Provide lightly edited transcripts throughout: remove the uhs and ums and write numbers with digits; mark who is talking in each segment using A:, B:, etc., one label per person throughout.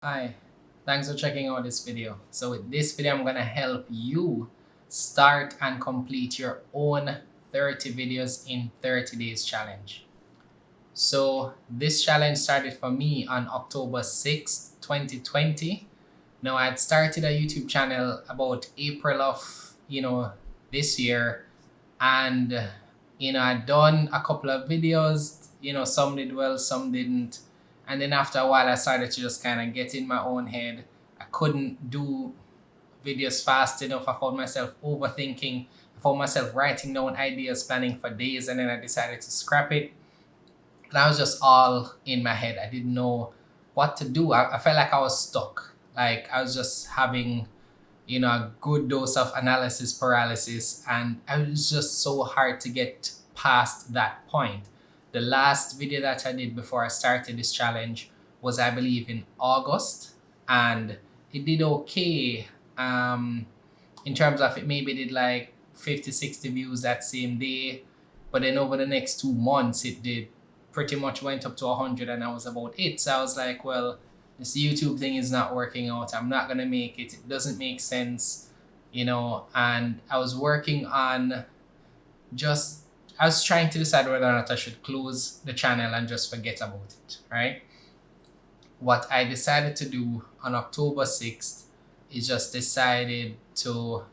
A: Hi, thanks for checking out this video. So with this video, I'm gonna help you start and complete your own 30 videos in 30 days challenge. So this challenge started for me on October 6th, 2020. Now I had started a YouTube channel about April of, this year, and I'd done a couple of videos, some did well, some didn't. And then after a while I started to just kind of get in my own head. I couldn't do videos fast enough. I found myself overthinking. I found myself writing down ideas, planning for days, and then I decided to scrap it. And I was just all in my head. I didn't know what to do. I felt like I was stuck. Like I was just having a good dose of analysis paralysis, and it was just so hard to get past that point. The last video that I did before I started this challenge was, I believe, in August, and it did okay. In terms of, it maybe did like 50, 60 views that same day, but then over the next 2 months it did pretty much went up to 100, and I was about it. So I was like, well, this YouTube thing is not working out. I'm not gonna make it. It doesn't make sense, And I was working on just, I was trying to decide whether or not I should close the channel and just forget about it, right? What I decided to do on October 6th is just decided to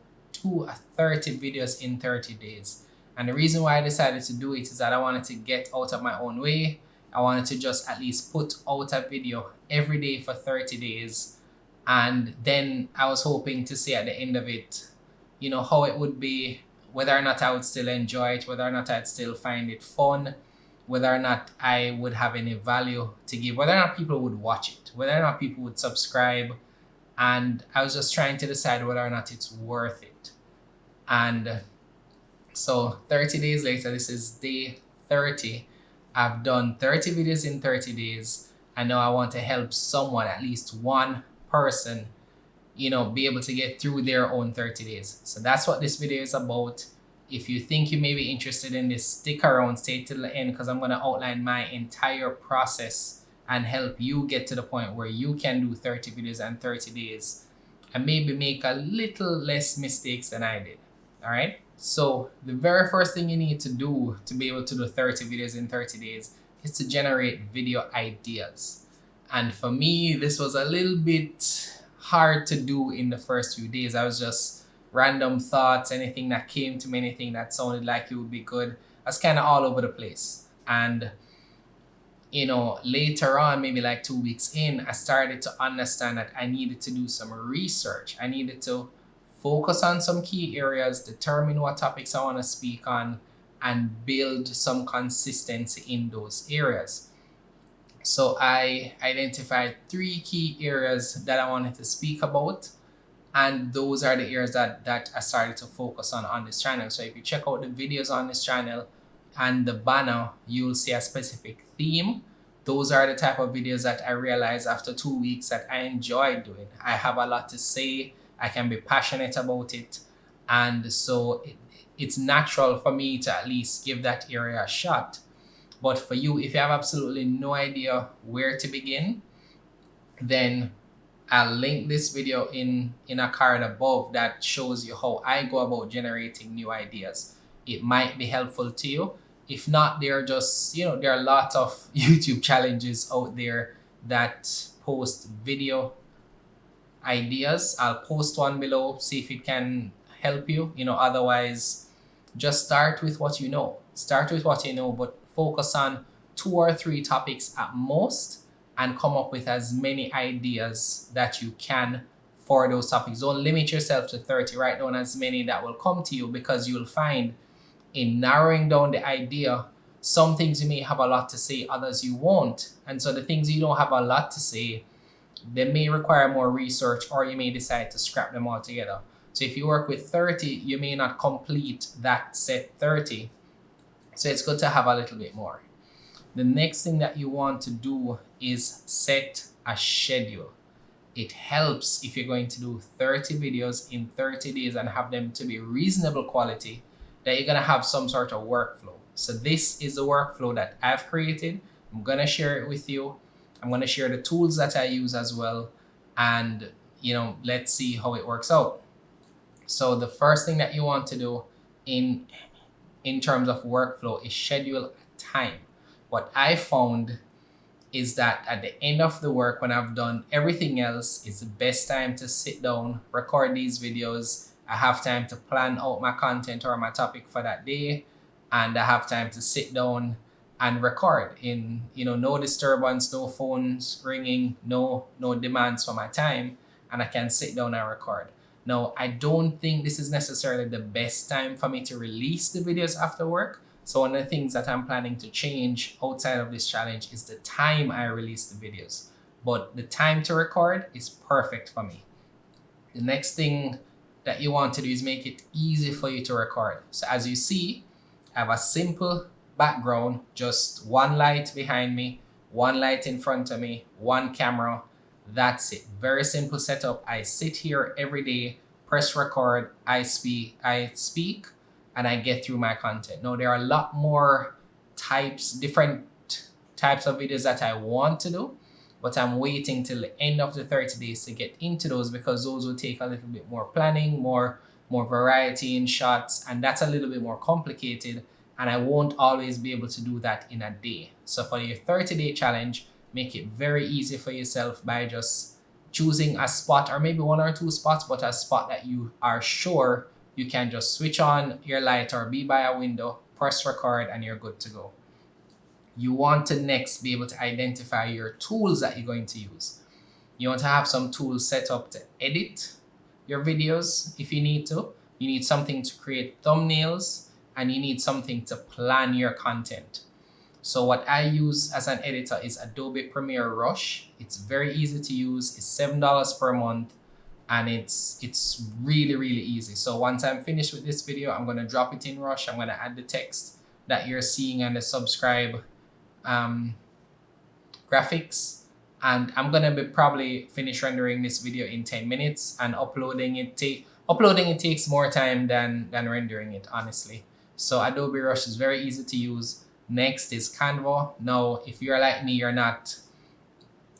A: do a 30 videos in 30 days. And the reason why I decided to do it is that I wanted to get out of my own way. I wanted to just at least put out a video every day for 30 days. And then I was hoping to see at the end of it, how it would be, whether or not I would still enjoy it, whether or not I'd still find it fun, whether or not I would have any value to give, whether or not people would watch it, whether or not people would subscribe. And I was just trying to decide whether or not it's worth it. And so 30 days later, this is day 30. I've done 30 videos in 30 days. And now I want to help someone, at least one person, be able to get through their own 30 days. So that's what this video is about. If you think you may be interested in this, stick around, stay till the end, because I'm going to outline my entire process and help you get to the point where you can do 30 videos in 30 days and maybe make a little less mistakes than I did. All right. So the very first thing you need to do to be able to do 30 videos in 30 days is to generate video ideas. And for me, this was a little bit hard to do in the first few days. I was just random thoughts, anything that came to me, anything that sounded like it would be good. I was kind of all over the place. And later on, maybe like 2 weeks in, I started to understand that I needed to do some research. I needed to focus on some key areas, determine what topics I want to speak on, and build some consistency in those areas. So I identified 3 key areas that I wanted to speak about, and those are the areas that I started to focus on this channel. So if you check out the videos on this channel and the banner, you'll see a specific theme. Those are the type of videos that I realized after 2 weeks that I enjoy doing. I have a lot to say. I can be passionate about it. And so it's natural for me to at least give that area a shot. But for you, if you have absolutely no idea where to begin, then I'll link this video in a card above that shows you how I go about generating new ideas. It might be helpful to you. If not, there are just, there are a lot of YouTube challenges out there that post video ideas. I'll post one below, see if it can help you. Otherwise, just start with what you know. Start with what you know, but focus on 2 or 3 topics at most and come up with as many ideas that you can for those topics. Don't limit yourself to 30. Write down as many that will come to you, because you'll find in narrowing down the idea, some things you may have a lot to say, others you won't. And so the things you don't have a lot to say, they may require more research, or you may decide to scrap them all together. So if you work with 30, you may not complete that set 30. So it's good to have a little bit more. The next thing that you want to do is set a schedule. It helps if you're going to do 30 videos in 30 days and have them to be reasonable quality, that you're going to have some sort of workflow. So this is the workflow that I've created. I'm going to share it with you. I'm going to share the tools that I use as well. and let's see how it works out. So the first thing that you want to do in terms of workflow is schedule a time. What I found is that at the end of the work, when I've done everything else, it's the best time to sit down, record these videos. I have time to plan out my content or my topic for that day, and I have time to sit down and record in no disturbance, no phones ringing, no demands for my time, and I can sit down and record. Now, I don't think this is necessarily the best time for me to release the videos after work. So one of the things that I'm planning to change outside of this challenge is the time I release the videos. But the time to record is perfect for me. The next thing that you want to do is make it easy for you to record. So as you see, I have a simple background, just one light behind me, one light in front of me, one camera. That's it. Very simple setup. I sit here every day, press record, I speak, and I get through my content. Now, there are a lot more different types of videos that I want to do, but I'm waiting till the end of the 30 days to get into those, because those will take a little bit more planning, more variety in shots, and that's a little bit more complicated, and I won't always be able to do that in a day. So for your 30-day challenge, make it very easy for yourself by just choosing a spot, or maybe one or two spots, but a spot that you are sure you can just switch on your light or be by a window, press record, and you're good to go. You want to next be able to identify your tools that you're going to use. You want to have some tools set up to edit your videos if you need to. You need something to create thumbnails, and you need something to plan your content. So what I use as an editor is Adobe Premiere Rush. It's very easy to use. It's $7 per month, and it's really, really easy. So once I'm finished with this video, I'm going to drop it in Rush. I'm going to add the text that you're seeing and the subscribe graphics, and I'm going to be probably finish rendering this video in 10 minutes, and uploading it takes more time than rendering it, honestly. So Adobe Rush is very easy to use. Next is Canva. Now, if you're like me, you're not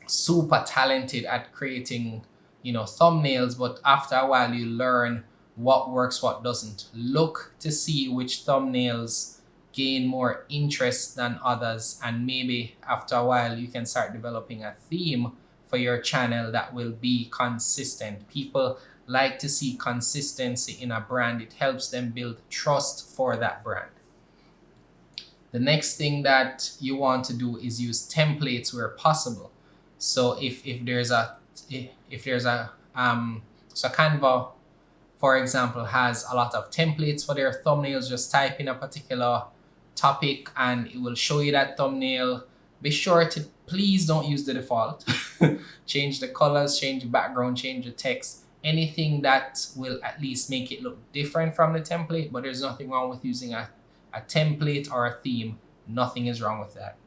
A: super talented at creating, thumbnails, but after a while you learn what works, what doesn't. Look to see which thumbnails gain more interest than others, and maybe after a while you can start developing a theme for your channel that will be consistent. People like to see consistency in a brand. It helps them build trust for that brand. The next thing that you want to do is use templates where possible. So if there's a so Canva, for example, has a lot of templates for their thumbnails. Just type in a particular topic and it will show you that thumbnail. Be sure to please don't use the default. Change the colors, change the background, change the text, anything that will at least make it look different from the template. But there's nothing wrong with using a template or a theme. Nothing is wrong with that.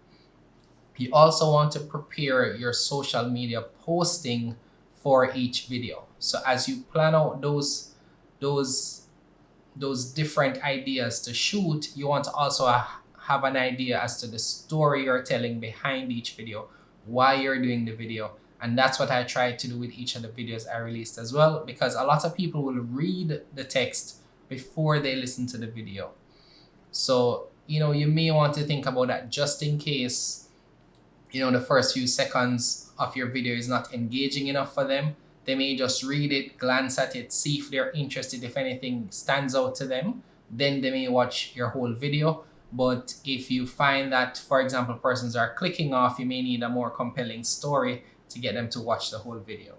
A: You also want to prepare your social media posting for each video. So as you plan out those different ideas to shoot, you want to also have an idea as to the story you're telling behind each video, why you're doing the video. And that's what I try to do with each of the videos I released as well, because a lot of people will read the text before they listen to the video. So, you may want to think about that just in case, the first few seconds of your video is not engaging enough for them. They may just read it, glance at it, see if they're interested, if anything stands out to them. Then they may watch your whole video. But if you find that, for example, persons are clicking off, you may need a more compelling story to get them to watch the whole video.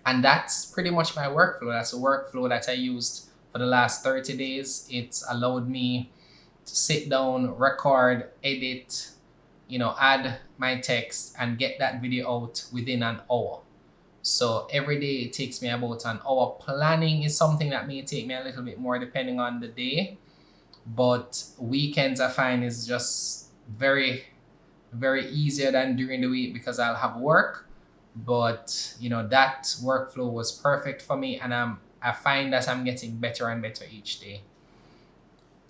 A: And that's pretty much my workflow. That's a workflow that I used for the last 30 days. It's allowed me to sit down, record, edit, add my text and get that video out within an hour. So every day it takes me about an hour. Planning is something that may take me a little bit more depending on the day. But weekends I find is just very, very easier than during the week because I'll have work. But that workflow was perfect for me, and I find that I'm getting better and better each day.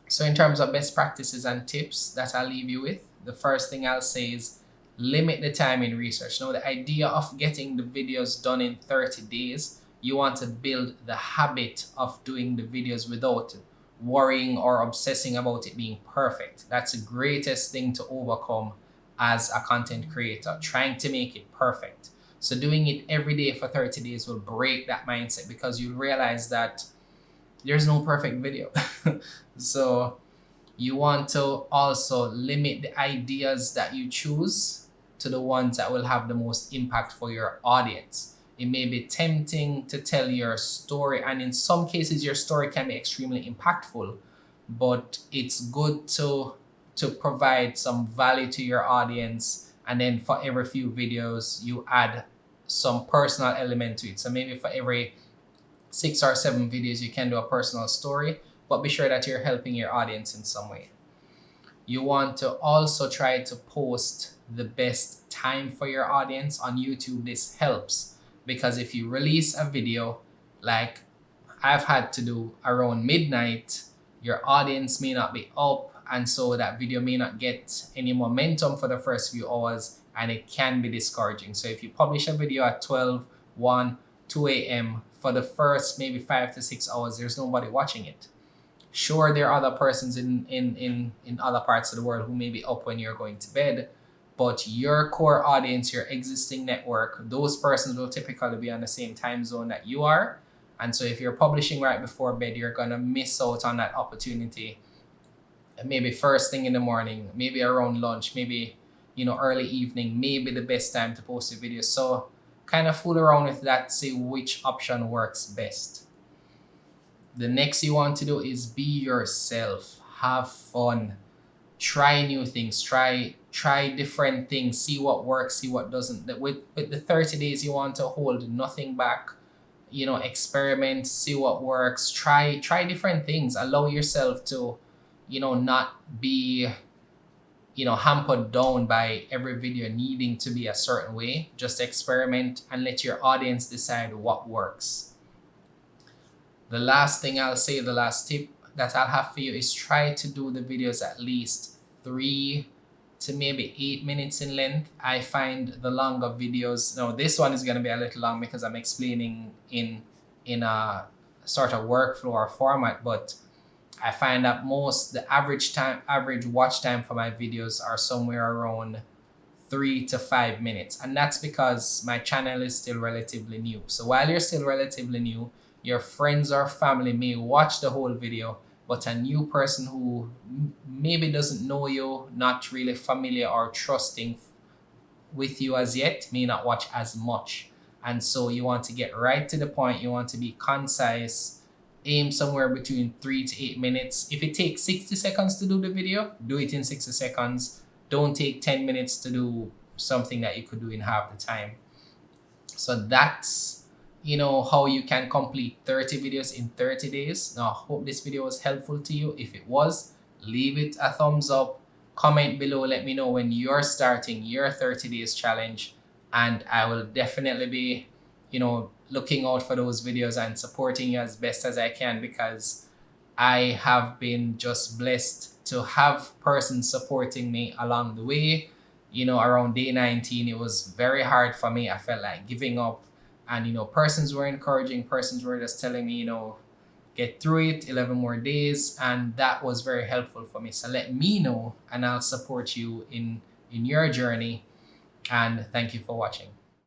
A: So in terms of best practices and tips that I'll leave you with, the first thing I'll say is limit the time in research. Now, the idea of getting the videos done in 30 days, you want to build the habit of doing the videos without worrying or obsessing about it being perfect. That's the greatest thing to overcome as a content creator, trying to make it perfect. So doing it every day for 30 days will break that mindset, because you'll realize that there's no perfect video. So you want to also limit the ideas that you choose to the ones that will have the most impact for your audience. It may be tempting to tell your story, and in some cases your story can be extremely impactful, but it's good to provide some value to your audience, and then for every few videos you add some personal element to it. So maybe for every 6 or 7 videos you can do a personal story, but be sure that you're helping your audience in some way. You want to also try to post the best time for your audience. On YouTube, this helps, because if you release a video like I've had to do around midnight, your audience may not be up, and so that video may not get any momentum for the first few hours, and it can be discouraging. So if you publish a video at 12, 1, 2 a.m., for the first maybe 5 to 6 hours, there's nobody watching it. Sure, there are other persons in other parts of the world who may be up when you're going to bed, but your core audience, your existing network, those persons will typically be on the same time zone that you are. And so if you're publishing right before bed, you're going to miss out on that opportunity. Maybe first thing in the morning, maybe around lunch, maybe, early evening, maybe the best time to post a video. So kind of fool around with that, see which option works best. The next you want to do is be yourself, have fun, try new things, try different things, see what works, see what doesn't. With the 30 days, you want to hold nothing back, experiment, see what works, try different things, allow yourself to, not be, hampered down by every video needing to be a certain way. Just experiment and let your audience decide what works. The last thing I'll say, the last tip that I'll have for you is try to do the videos at least 3 to maybe 8 minutes in length. I find the longer videos, now this one is going to be a little long because I'm explaining in a sort of workflow or format, but I find that the average watch time for my videos are somewhere around 3 to 5 minutes. And that's because my channel is still relatively new. So while you're still relatively new, your friends or family may watch the whole video, but a new person who maybe doesn't know you, not really familiar or trusting with you as yet, may not watch as much. And so you want to get right to the point. You want to be concise, aim somewhere between 3 to 8 minutes. If it takes 60 seconds to do the video, do it in 60 seconds. Don't take 10 minutes to do something that you could do in half the time. So that's how you can complete 30 videos in 30 days. Now, I hope this video was helpful to you. If it was, leave it a thumbs up, comment below, let me know when you're starting your 30 days challenge, and I will definitely be, looking out for those videos and supporting you as best as I can, because I have been just blessed to have persons supporting me along the way. Around day 19, it was very hard for me. I felt like giving up. And, persons were encouraging, persons were just telling me, get through it, 11 more days. And that was very helpful for me. So let me know, and I'll support you in your journey. And thank you for watching.